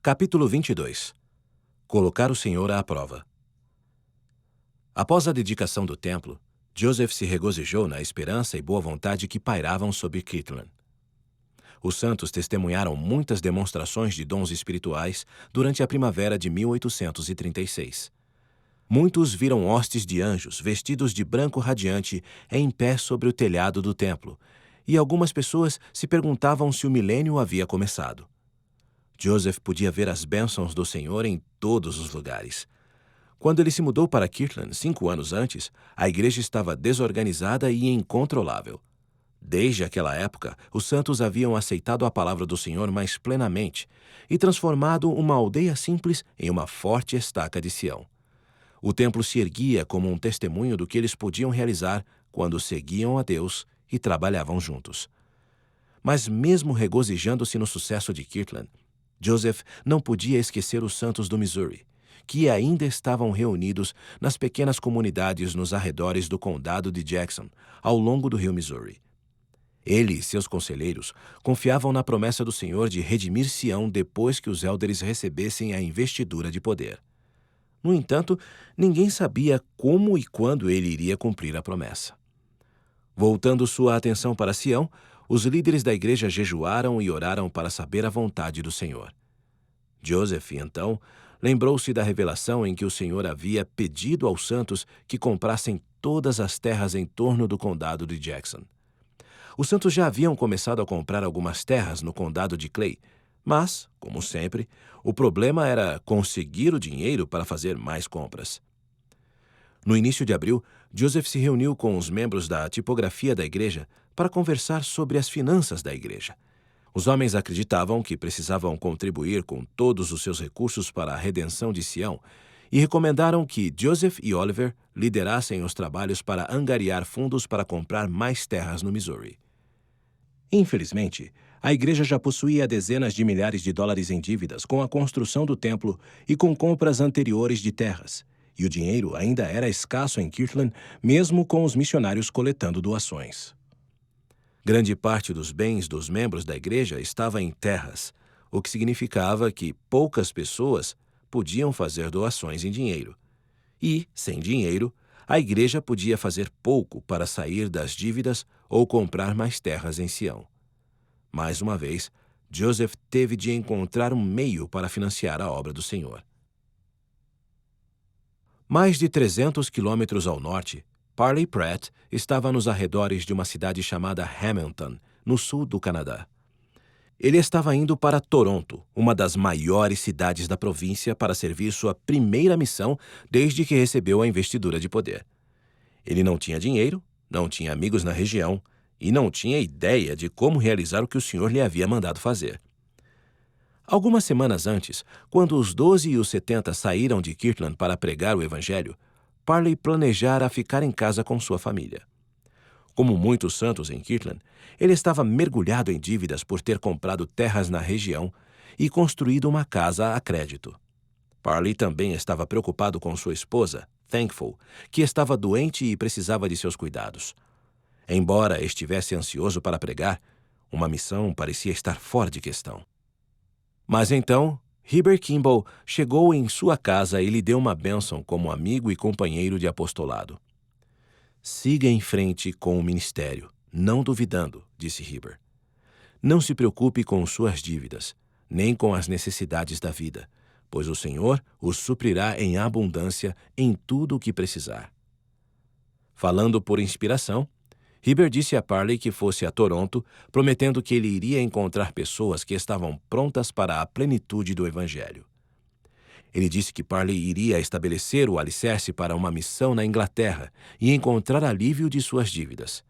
Capítulo 22. Colocar o Senhor à prova. Após a dedicação do templo, Joseph se regozijou na esperança e boa vontade que pairavam sobre Kirtland. Os santos testemunharam muitas demonstrações de dons espirituais durante a primavera de 1836. Muitos viram hostes de anjos vestidos de branco radiante em pé sobre o telhado do templo, e algumas pessoas se perguntavam se o milênio havia começado. Joseph podia ver as bênçãos do Senhor em todos os lugares. Quando ele se mudou para Kirtland 5 anos antes, a igreja estava desorganizada e incontrolável. Desde aquela época, os santos haviam aceitado a palavra do Senhor mais plenamente e transformado uma aldeia simples em uma forte estaca de Sião. O templo se erguia como um testemunho do que eles podiam realizar quando seguiam a Deus e trabalhavam juntos. Mas mesmo regozijando-se no sucesso de Kirtland, Joseph não podia esquecer os santos do Missouri, que ainda estavam reunidos nas pequenas comunidades nos arredores do condado de Jackson, ao longo do rio Missouri. Ele e seus conselheiros confiavam na promessa do Senhor de redimir Sião depois que os élderes recebessem a investidura de poder. No entanto, ninguém sabia como e quando ele iria cumprir a promessa. Voltando sua atenção para Sião, os líderes da igreja jejuaram e oraram para saber a vontade do Senhor. Joseph, então, lembrou-se da revelação em que o Senhor havia pedido aos santos que comprassem todas as terras em torno do condado de Jackson. Os santos já haviam começado a comprar algumas terras no condado de Clay, mas, como sempre, o problema era conseguir o dinheiro para fazer mais compras. No início de abril, Joseph se reuniu com os membros da tipografia da igreja para conversar sobre as finanças da igreja. Os homens acreditavam que precisavam contribuir com todos os seus recursos para a redenção de Sião e recomendaram que Joseph e Oliver liderassem os trabalhos para angariar fundos para comprar mais terras no Missouri. Infelizmente, a igreja já possuía dezenas de milhares de dólares em dívidas com a construção do templo e com compras anteriores de terras, e o dinheiro ainda era escasso em Kirtland, mesmo com os missionários coletando doações. Grande parte dos bens dos membros da igreja estava em terras, o que significava que poucas pessoas podiam fazer doações em dinheiro. E, sem dinheiro, a igreja podia fazer pouco para sair das dívidas ou comprar mais terras em Sião. Mais uma vez, Joseph teve de encontrar um meio para financiar a obra do Senhor. Mais de 300 quilômetros ao norte, Parley Pratt estava nos arredores de uma cidade chamada Hamilton, no sul do Canadá. Ele estava indo para Toronto, uma das maiores cidades da província, para servir sua primeira missão desde que recebeu a investidura de poder. Ele não tinha dinheiro, não tinha amigos na região e não tinha ideia de como realizar o que o Senhor lhe havia mandado fazer. Algumas semanas antes, quando os 12 e os 70 saíram de Kirtland para pregar o Evangelho, Parley planejara ficar em casa com sua família. Como muitos santos em Kirtland, ele estava mergulhado em dívidas por ter comprado terras na região e construído uma casa a crédito. Parley também estava preocupado com sua esposa, Thankful, que estava doente e precisava de seus cuidados. Embora estivesse ansioso para pregar, uma missão parecia estar fora de questão. Mas então, Heber Kimball chegou em sua casa e lhe deu uma bênção como amigo e companheiro de apostolado. Siga em frente com o ministério, não duvidando, disse Heber. Não se preocupe com suas dívidas, nem com as necessidades da vida, pois o Senhor os suprirá em abundância em tudo o que precisar. Falando por inspiração, Heber disse a Parley que fosse a Toronto, prometendo que ele iria encontrar pessoas que estavam prontas para a plenitude do Evangelho. Ele disse que Parley iria estabelecer o alicerce para uma missão na Inglaterra e encontrar alívio de suas dívidas.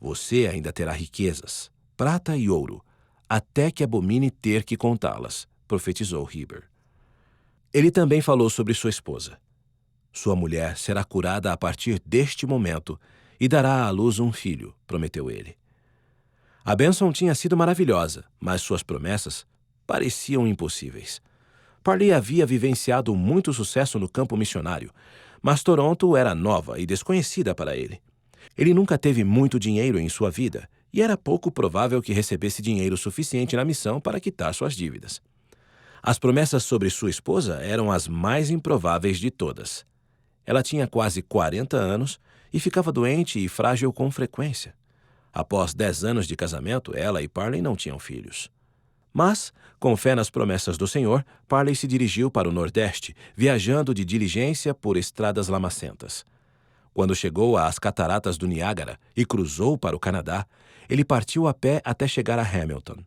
Você ainda terá riquezas, prata e ouro, até que abomine ter que contá-las, profetizou Heber. Ele também falou sobre sua esposa. Sua mulher será curada a partir deste momento e dará à luz um filho, prometeu ele. A bênção tinha sido maravilhosa, mas suas promessas pareciam impossíveis. Parley havia vivenciado muito sucesso no campo missionário, mas Toronto era nova e desconhecida para ele. Ele nunca teve muito dinheiro em sua vida e era pouco provável que recebesse dinheiro suficiente na missão para quitar suas dívidas. As promessas sobre sua esposa eram as mais improváveis de todas. Ela tinha quase 40 anos e ficava doente e frágil com frequência. Após 10 anos de casamento, ela e Parley não tinham filhos. Mas, com fé nas promessas do Senhor, Parley se dirigiu para o Nordeste, viajando de diligência por estradas lamacentas. Quando chegou às cataratas do Niágara e cruzou para o Canadá, ele partiu a pé até chegar a Hamilton.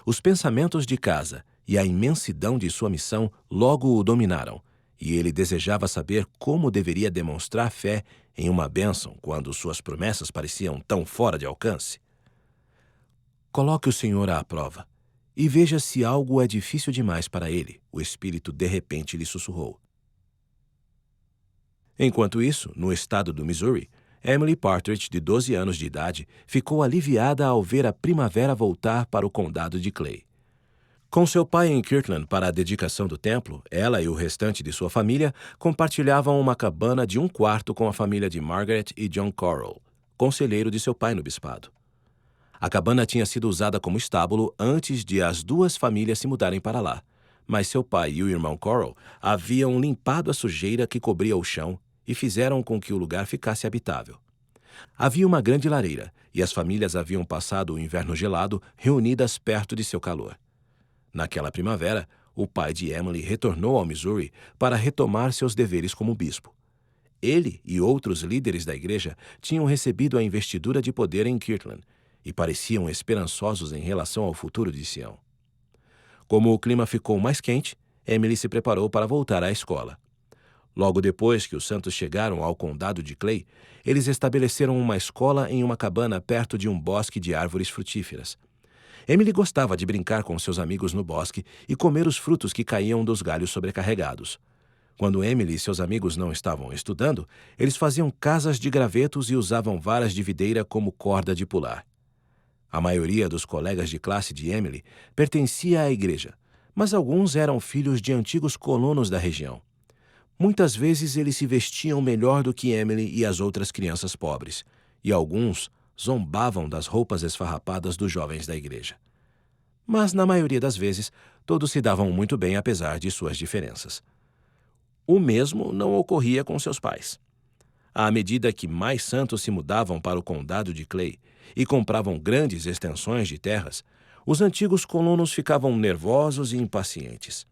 Os pensamentos de casa e a imensidão de sua missão logo o dominaram, e ele desejava saber como deveria demonstrar fé em uma bênção quando suas promessas pareciam tão fora de alcance. Coloque o Senhor à prova e veja se algo é difícil demais para ele, o Espírito de repente lhe sussurrou. Enquanto isso, no estado do Missouri, Emily Partridge, de 12 anos de idade, ficou aliviada ao ver a primavera voltar para o condado de Clay. Com seu pai em Kirtland para a dedicação do templo, ela e o restante de sua família compartilhavam uma cabana de um quarto com a família de Margaret e John Correll, conselheiro de seu pai no bispado. A cabana tinha sido usada como estábulo antes de as duas famílias se mudarem para lá, mas seu pai e o irmão Correll haviam limpado a sujeira que cobria o chão e fizeram com que o lugar ficasse habitável. Havia uma grande lareira e as famílias haviam passado o inverno gelado reunidas perto de seu calor. Naquela primavera, o pai de Emily retornou ao Missouri para retomar seus deveres como bispo. Ele e outros líderes da igreja tinham recebido a investidura de poder em Kirtland e pareciam esperançosos em relação ao futuro de Sião. Como o clima ficou mais quente, Emily se preparou para voltar à escola. Logo depois que os santos chegaram ao condado de Clay, eles estabeleceram uma escola em uma cabana perto de um bosque de árvores frutíferas. Emily gostava de brincar com seus amigos no bosque e comer os frutos que caíam dos galhos sobrecarregados. Quando Emily e seus amigos não estavam estudando, eles faziam casas de gravetos e usavam varas de videira como corda de pular. A maioria dos colegas de classe de Emily pertencia à igreja, mas alguns eram filhos de antigos colonos da região. Muitas vezes eles se vestiam melhor do que Emily e as outras crianças pobres, e alguns zombavam das roupas esfarrapadas dos jovens da igreja. Mas, na maioria das vezes, todos se davam muito bem apesar de suas diferenças. O mesmo não ocorria com seus pais. À medida que mais santos se mudavam para o condado de Clay e compravam grandes extensões de terras, os antigos colonos ficavam nervosos e impacientes.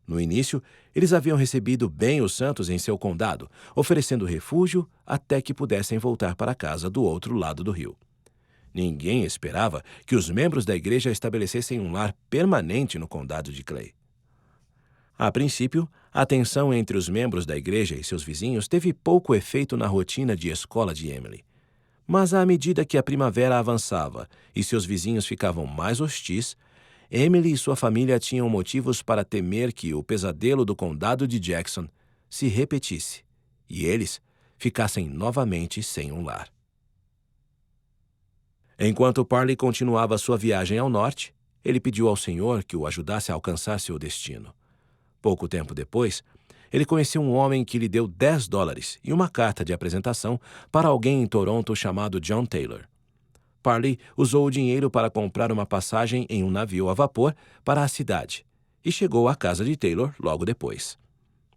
No início, eles haviam recebido bem os santos em seu condado, oferecendo refúgio até que pudessem voltar para casa do outro lado do rio. Ninguém esperava que os membros da igreja estabelecessem um lar permanente no condado de Clay. A princípio, a tensão entre os membros da igreja e seus vizinhos teve pouco efeito na rotina de escola de Emily. Mas à medida que a primavera avançava e seus vizinhos ficavam mais hostis, Emily e sua família tinham motivos para temer que o pesadelo do condado de Jackson se repetisse e eles ficassem novamente sem um lar. Enquanto Parley continuava sua viagem ao norte, ele pediu ao Senhor que o ajudasse a alcançar seu destino. Pouco tempo depois, ele conheceu um homem que lhe deu $10 e uma carta de apresentação para alguém em Toronto chamado John Taylor. Parley usou o dinheiro para comprar uma passagem em um navio a vapor para a cidade e chegou à casa de Taylor logo depois.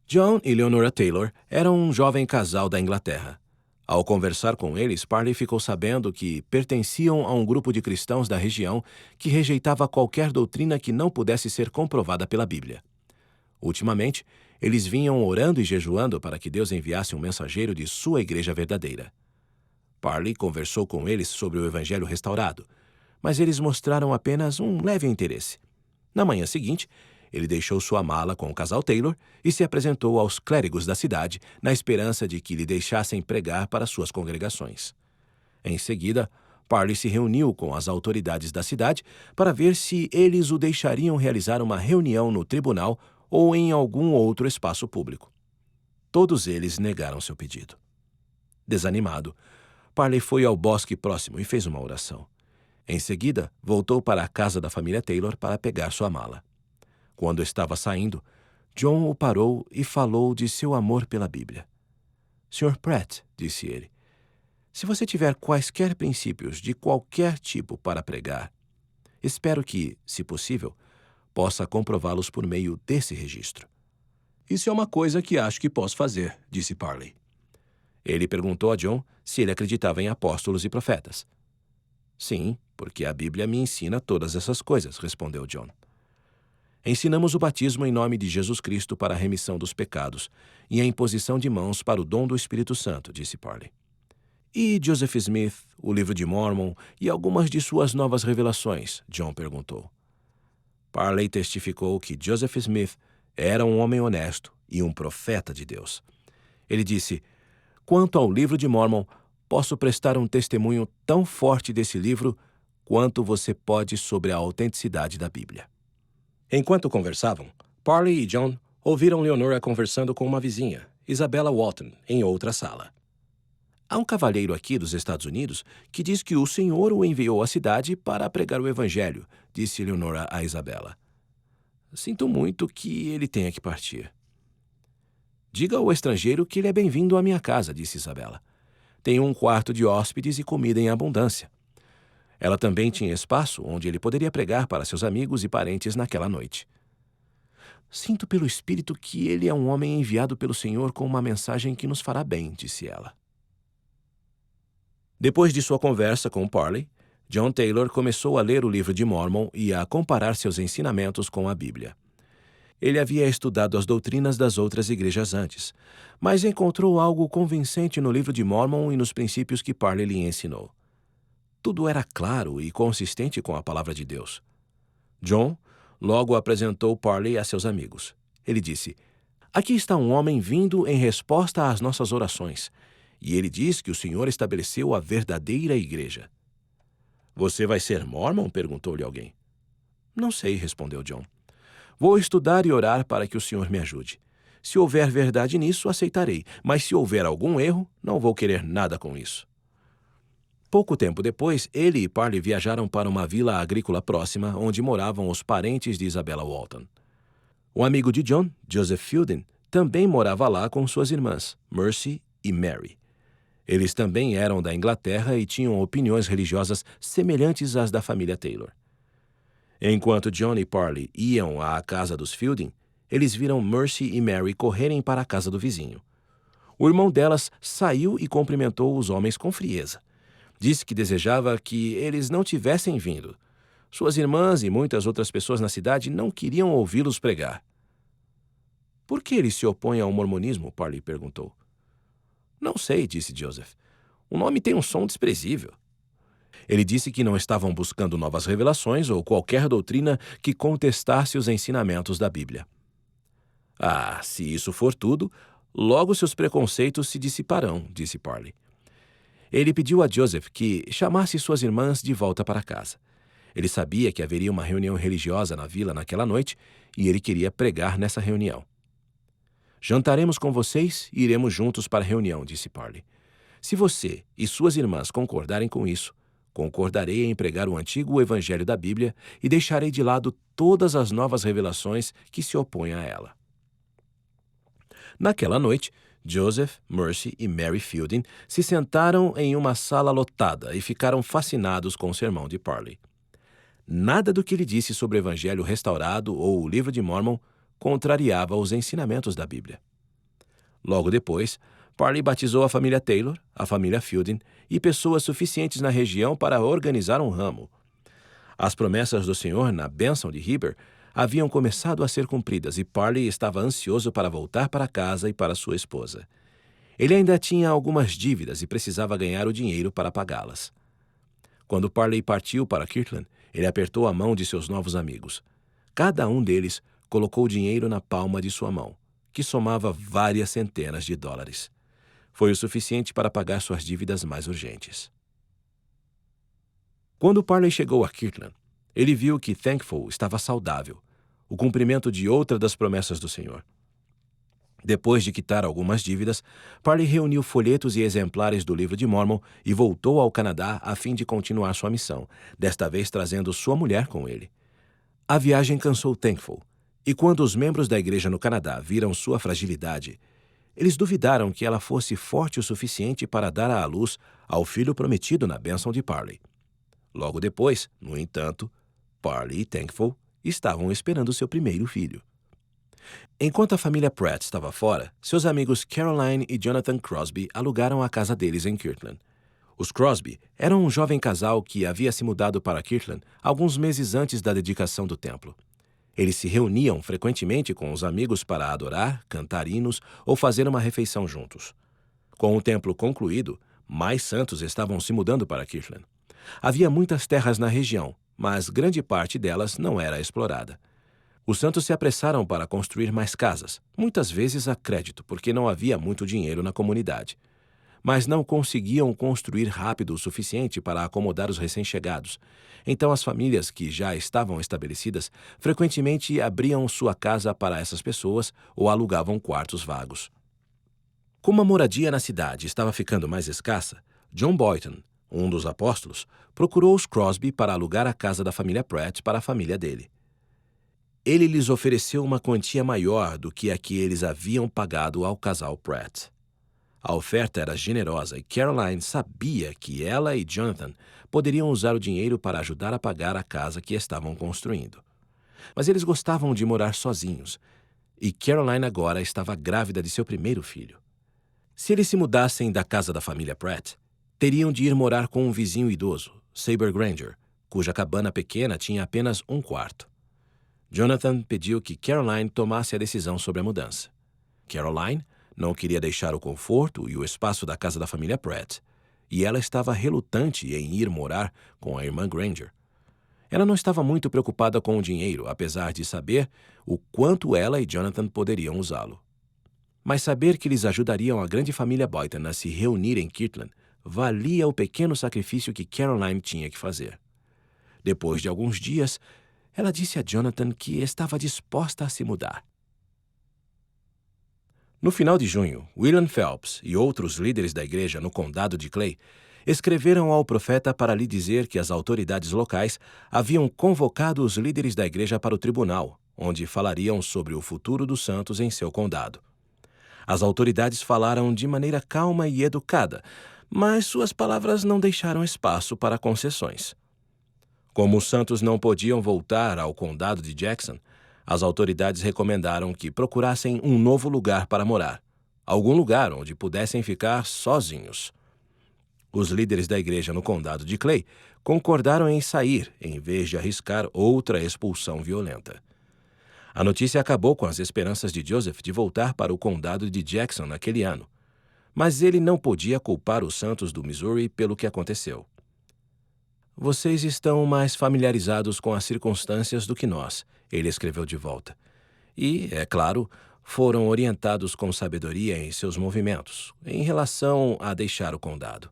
John e Leonora Taylor eram um jovem casal da Inglaterra. Ao conversar com eles, Parley ficou sabendo que pertenciam a um grupo de cristãos da região que rejeitava qualquer doutrina que não pudesse ser comprovada pela Bíblia. Ultimamente, eles vinham orando e jejuando para que Deus enviasse um mensageiro de sua igreja verdadeira. Parley conversou com eles sobre o evangelho restaurado, mas eles mostraram apenas um leve interesse. Na manhã seguinte, ele deixou sua mala com o casal Taylor e se apresentou aos clérigos da cidade na esperança de que lhe deixassem pregar para suas congregações. Em seguida, Parley se reuniu com as autoridades da cidade para ver se eles o deixariam realizar uma reunião no tribunal ou em algum outro espaço público. Todos eles negaram seu pedido. Desanimado, Parley foi ao bosque próximo e fez uma oração. Em seguida, voltou para a casa da família Taylor para pegar sua mala. Quando estava saindo, John o parou e falou de seu amor pela Bíblia. Sr. Pratt, disse ele, se você tiver quaisquer princípios de qualquer tipo para pregar, espero que, se possível, possa comprová-los por meio desse registro. Isso é uma coisa que acho que posso fazer, disse Parley. Ele perguntou a John se ele acreditava em apóstolos e profetas. Sim, porque a Bíblia me ensina todas essas coisas, respondeu John. Ensinamos o batismo em nome de Jesus Cristo para a remissão dos pecados e a imposição de mãos para o dom do Espírito Santo, disse Parley. E Joseph Smith, o livro de Mormon e algumas de suas novas revelações? John perguntou. Parley testificou que Joseph Smith era um homem honesto e um profeta de Deus. Ele disse: quanto ao livro de Mormon, posso prestar um testemunho tão forte desse livro quanto você pode sobre a autenticidade da Bíblia. Enquanto conversavam, Parley e John ouviram Leonora conversando com uma vizinha, Isabella Walton, em outra sala. Há um cavalheiro aqui dos Estados Unidos que diz que o Senhor o enviou à cidade para pregar o Evangelho, disse Leonora a Isabella. Sinto muito que ele tenha que partir. Diga ao estrangeiro que ele é bem-vindo à minha casa, disse Isabella. Tenho um quarto de hóspedes e comida em abundância. Ela também tinha espaço onde ele poderia pregar para seus amigos e parentes naquela noite. Sinto pelo Espírito que ele é um homem enviado pelo Senhor com uma mensagem que nos fará bem, disse ela. Depois de sua conversa com Parley, John Taylor começou a ler o livro de Mormon e a comparar seus ensinamentos com a Bíblia. Ele havia estudado as doutrinas das outras igrejas antes, mas encontrou algo convincente no livro de Mormon e nos princípios que Parley lhe ensinou. Tudo era claro e consistente com a palavra de Deus. John logo apresentou Parley a seus amigos. Ele disse: aqui está um homem vindo em resposta às nossas orações, e ele diz que o Senhor estabeleceu a verdadeira igreja. Você vai ser Mormon? Perguntou-lhe alguém. Não sei, respondeu John. Vou estudar e orar para que o Senhor me ajude. Se houver verdade nisso, aceitarei, mas se houver algum erro, não vou querer nada com isso. Pouco tempo depois, ele e Parley viajaram para uma vila agrícola próxima, onde moravam os parentes de Isabella Walton. O amigo de John, Joseph Fielding, também morava lá com suas irmãs, Mercy e Mary. Eles também eram da Inglaterra e tinham opiniões religiosas semelhantes às da família Taylor. Enquanto John e Parley iam à casa dos Fielding, eles viram Mercy e Mary correrem para a casa do vizinho. O irmão delas saiu e cumprimentou os homens com frieza. Disse que desejava que eles não tivessem vindo. Suas irmãs e muitas outras pessoas na cidade não queriam ouvi-los pregar. Por que ele se opõe ao mormonismo? Parley perguntou. Não sei, disse Joseph. O nome tem um som desprezível. Ele disse que não estavam buscando novas revelações ou qualquer doutrina que contestasse os ensinamentos da Bíblia. Ah, se isso for tudo, logo seus preconceitos se dissiparão, disse Parley. Ele pediu a Joseph que chamasse suas irmãs de volta para casa. Ele sabia que haveria uma reunião religiosa na vila naquela noite e ele queria pregar nessa reunião. Jantaremos com vocês e iremos juntos para a reunião, disse Parley. Se você e suas irmãs concordarem com isso, concordarei em pregar o antigo evangelho da Bíblia e deixarei de lado todas as novas revelações que se opõem a ela. Naquela noite, Joseph, Mercy e Mary Fielding se sentaram em uma sala lotada e ficaram fascinados com o sermão de Parley. Nada do que ele disse sobre o evangelho restaurado ou o livro de Mormon contrariava os ensinamentos da Bíblia. Logo depois, Parley batizou a família Taylor, a família Fielding e pessoas suficientes na região para organizar um ramo. As promessas do Senhor na bênção de Heber haviam começado a ser cumpridas e Parley estava ansioso para voltar para casa e para sua esposa. Ele ainda tinha algumas dívidas e precisava ganhar o dinheiro para pagá-las. Quando Parley partiu para Kirtland, ele apertou a mão de seus novos amigos. Cada um deles colocou dinheiro na palma de sua mão, que somava várias centenas de dólares. Foi o suficiente para pagar suas dívidas mais urgentes. Quando Parley chegou a Kirtland, ele viu que Thankful estava saudável, o cumprimento de outra das promessas do Senhor. Depois de quitar algumas dívidas, Parley reuniu folhetos e exemplares do livro de Mormon e voltou ao Canadá a fim de continuar sua missão, desta vez trazendo sua mulher com ele. A viagem cansou Thankful, e quando os membros da igreja no Canadá viram sua fragilidade, eles duvidaram que ela fosse forte o suficiente para dar à luz ao filho prometido na bênção de Parley. Logo depois, no entanto, Parley e Thankful estavam esperando seu primeiro filho. Enquanto a família Pratt estava fora, seus amigos Caroline e Jonathan Crosby alugaram a casa deles em Kirtland. Os Crosby eram um jovem casal que havia se mudado para Kirtland alguns meses antes da dedicação do templo. Eles se reuniam frequentemente com os amigos para adorar, cantar hinos ou fazer uma refeição juntos. Com o templo concluído, mais santos estavam se mudando para Kirtland. Havia muitas terras na região, mas grande parte delas não era explorada. Os santos se apressaram para construir mais casas, muitas vezes a crédito, porque não havia muito dinheiro na comunidade. Mas não conseguiam construir rápido o suficiente para acomodar os recém-chegados. Então as famílias que já estavam estabelecidas frequentemente abriam sua casa para essas pessoas ou alugavam quartos vagos. Como a moradia na cidade estava ficando mais escassa, John Boyton, um dos apóstolos, procurou os Crosby para alugar a casa da família Pratt para a família dele. Ele lhes ofereceu uma quantia maior do que a que eles haviam pagado ao casal Pratt. A oferta era generosa e Caroline sabia que ela e Jonathan poderiam usar o dinheiro para ajudar a pagar a casa que estavam construindo. Mas eles gostavam de morar sozinhos, e Caroline agora estava grávida de seu primeiro filho. Se eles se mudassem da casa da família Pratt, teriam de ir morar com um vizinho idoso, Saber Granger, cuja cabana pequena tinha apenas um quarto. Jonathan pediu que Caroline tomasse a decisão sobre a mudança. Caroline não queria deixar o conforto e o espaço da casa da família Pratt, e ela estava relutante em ir morar com a irmã Granger. Ela não estava muito preocupada com o dinheiro, apesar de saber o quanto ela e Jonathan poderiam usá-lo. Mas saber que eles ajudariam a grande família Boyton a se reunir em Kirtland valia o pequeno sacrifício que Caroline tinha que fazer. Depois de alguns dias, ela disse a Jonathan que estava disposta a se mudar. No final de junho, William Phelps e outros líderes da igreja no condado de Clay escreveram ao profeta para lhe dizer que as autoridades locais haviam convocado os líderes da igreja para o tribunal, onde falariam sobre o futuro dos santos em seu condado. As autoridades falaram de maneira calma e educada, mas suas palavras não deixaram espaço para concessões. Como os santos não podiam voltar ao condado de Jackson, as autoridades recomendaram que procurassem um novo lugar para morar, algum lugar onde pudessem ficar sozinhos. Os líderes da igreja no condado de Clay concordaram em sair, em vez de arriscar outra expulsão violenta. A notícia acabou com as esperanças de Joseph de voltar para o condado de Jackson naquele ano, mas ele não podia culpar os santos do Missouri pelo que aconteceu. Vocês estão mais familiarizados com as circunstâncias do que nós, ele escreveu de volta. E, é claro, foram orientados com sabedoria em seus movimentos, em relação a deixar o condado.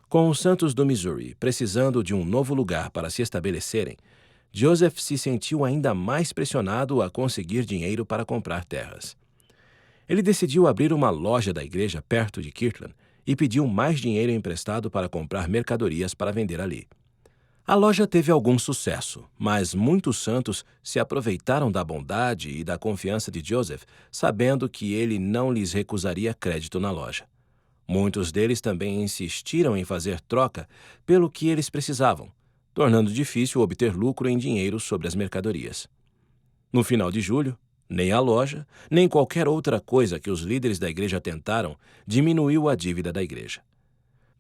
Com os santos do Missouri precisando de um novo lugar para se estabelecerem, Joseph se sentiu ainda mais pressionado a conseguir dinheiro para comprar terras. Ele decidiu abrir uma loja da igreja perto de Kirtland e pediu mais dinheiro emprestado para comprar mercadorias para vender ali. A loja teve algum sucesso, mas muitos santos se aproveitaram da bondade e da confiança de Joseph, sabendo que ele não lhes recusaria crédito na loja. Muitos deles também insistiram em fazer troca pelo que eles precisavam, tornando difícil obter lucro em dinheiro sobre as mercadorias. No final de julho, nem a loja, nem qualquer outra coisa que os líderes da igreja tentaram diminuiu a dívida da igreja.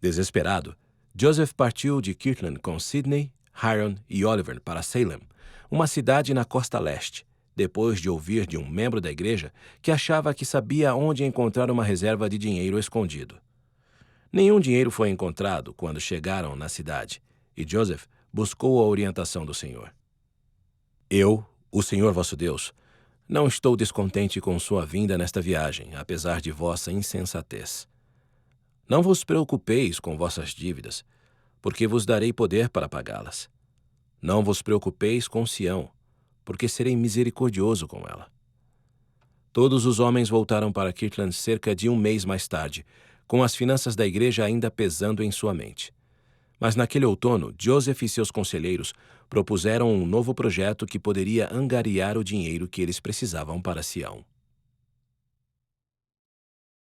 Desesperado, Joseph partiu de Kirtland com Sidney, Hiram e Oliver para Salem, uma cidade na costa leste, depois de ouvir de um membro da igreja que achava que sabia onde encontrar uma reserva de dinheiro escondido. Nenhum dinheiro foi encontrado quando chegaram na cidade, e Joseph buscou a orientação do Senhor. Eu, o Senhor vosso Deus, não estou descontente com sua vinda nesta viagem, apesar de vossa insensatez. Não vos preocupeis com vossas dívidas, porque vos darei poder para pagá-las. Não vos preocupeis com Sião, porque serei misericordioso com ela. Todos os homens voltaram para Kirtland cerca de um mês mais tarde, com as finanças da igreja ainda pesando em sua mente. Mas naquele outono, Joseph e seus conselheiros propuseram um novo projeto que poderia angariar o dinheiro que eles precisavam para Sião.